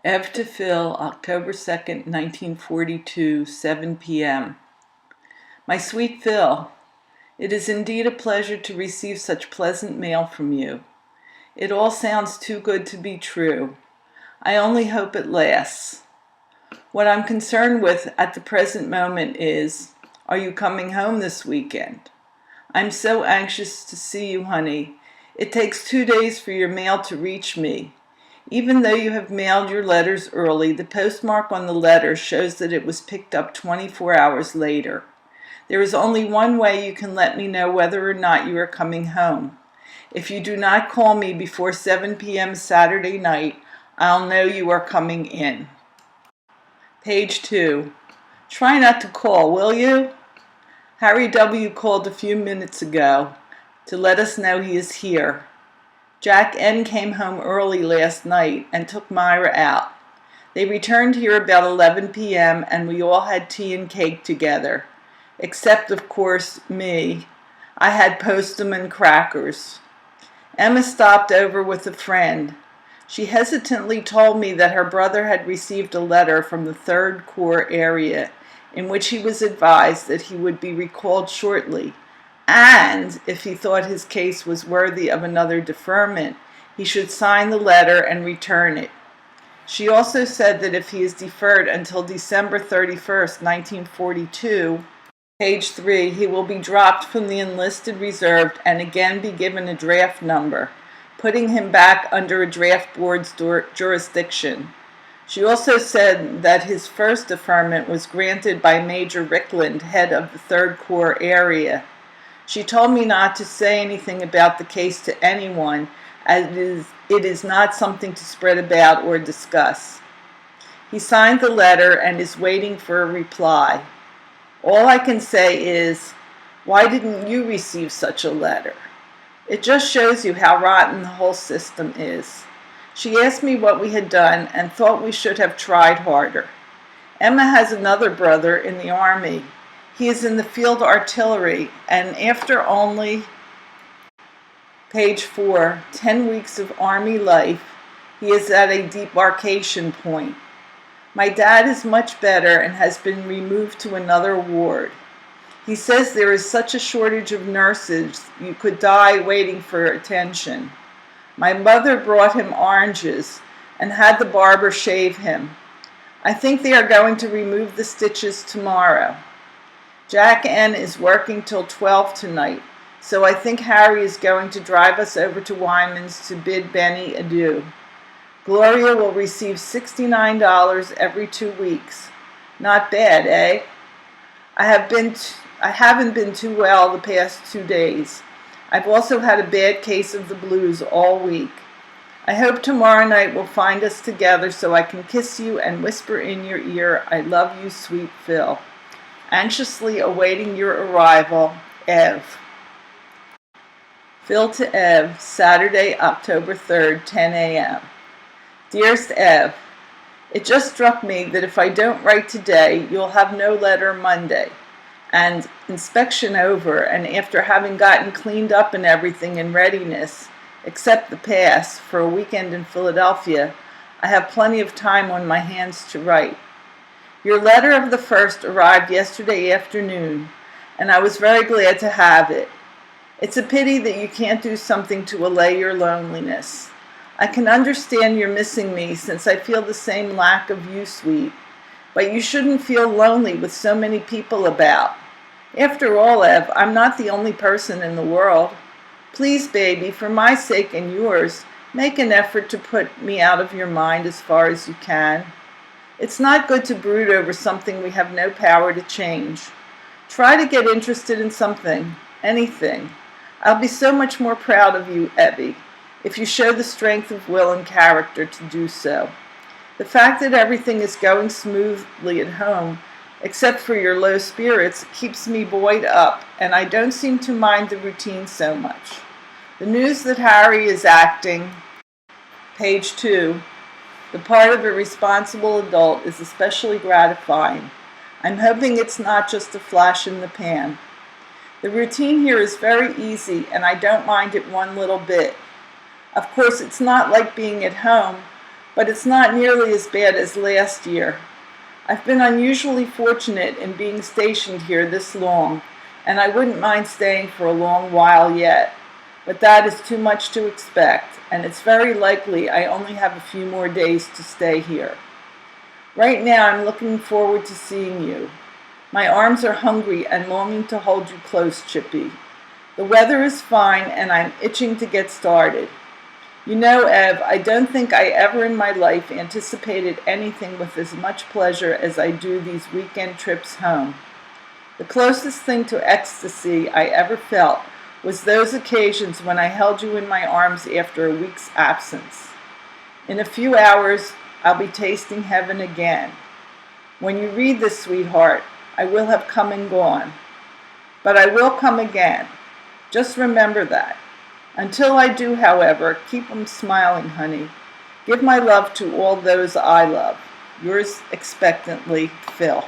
Ev to Phil, October 2nd, 1942, 7 p.m. My sweet Phil, it is indeed a pleasure to receive such pleasant mail from you. It all sounds too good to be true. I only hope it lasts. What I'm concerned with at the present moment is, are you coming home this weekend? I'm so anxious to see you, honey. It takes 2 days for your mail to reach me. Even though you have mailed your letters early, the postmark on the letter shows that it was picked up 24 hours later. There is only one way you can let me know whether or not you are coming home. If you do not call me before 7 p.m. Saturday night, I'll know you are coming in. Page 2. Try not to call, will you? Harry W. called a few minutes ago to let us know he is here. Jack N. came home early last night and took Myra out. They returned here about 11 p.m. and we all had tea and cake together. Except, of course, me. I had postum and crackers. Emma stopped over with a friend. She hesitantly told me that her brother had received a letter from the 3rd Corps area in which he was advised that he would be recalled shortly, and if he thought his case was worthy of another deferment, he should sign the letter and return it. She also said that if he is deferred until December 31st, 1942, page 3, he will be dropped from the enlisted reserve and again be given a draft number, putting him back under a draft board's jurisdiction. She also said that his first deferment was granted by Major Rickland, head of the 3rd Corps area. She told me not to say anything about the case to anyone, as it is not something to spread about or discuss. He signed the letter and is waiting for a reply. All I can say is, why didn't you receive such a letter? It just shows you how rotten the whole system is. She asked me what we had done and thought we should have tried harder. Emma has another brother in the Army. He is in the field artillery, and after only, page 4, 10 weeks of Army life, he is at a debarkation point. My dad is much better and has been removed to another ward. He says there is such a shortage of nurses, you could die waiting for attention. My mother brought him oranges and had the barber shave him. I think they are going to remove the stitches tomorrow. Jack N. is working till 12 tonight, so I think Harry is going to drive us over to Wyman's to bid Benny adieu. Gloria will receive $69 every 2 weeks. Not bad, eh? I haven't been too well the past 2 days. I've also had a bad case of the blues all week. I hope tomorrow night will find us together so I can kiss you and whisper in your ear, I love you, sweet Phil. Anxiously awaiting your arrival, Ev. Phil to Ev, Saturday, October 3rd, 10 a.m. Dearest Ev, it just struck me that if I don't write today, you'll have no letter Monday. And inspection over, and after having gotten cleaned up and everything in readiness, except the pass, for a weekend in Philadelphia, I have plenty of time on my hands to write. Your letter of the 1st arrived yesterday afternoon, and I was very glad to have it. It's a pity that you can't do something to allay your loneliness. I can understand you're missing me since I feel the same lack of you, sweet, but you shouldn't feel lonely with so many people about. After all, Ev, I'm not the only person in the world. Please, baby, for my sake and yours, make an effort to put me out of your mind as far as you can. It's not good to brood over something we have no power to change. Try to get interested in something, anything. I'll be so much more proud of you, Evie, if you show the strength of will and character to do so. The fact that everything is going smoothly at home, except for your low spirits, keeps me buoyed up, and I don't seem to mind the routine so much. The news that Harry is acting, page 2, the part of a responsible adult is especially gratifying. I'm hoping it's not just a flash in the pan. The routine here is very easy, and I don't mind it one little bit. Of course, it's not like being at home, but it's not nearly as bad as last year. I've been unusually fortunate in being stationed here this long, and I wouldn't mind staying for a long while yet, but that is too much to expect, and it's very likely I only have a few more days to stay here. Right now I'm looking forward to seeing you. My arms are hungry and longing to hold you close, Chippy. The weather is fine and I'm itching to get started. You know, Ev, I don't think I ever in my life anticipated anything with as much pleasure as I do these weekend trips home. The closest thing to ecstasy I ever felt was those occasions when I held you in my arms after a week's absence. In a few hours, I'll be tasting heaven again. When you read this, sweetheart, I will have come and gone. But I will come again. Just remember that. Until I do, however, keep 'em smiling, honey. Give my love to all those I love. Yours expectantly, Phil.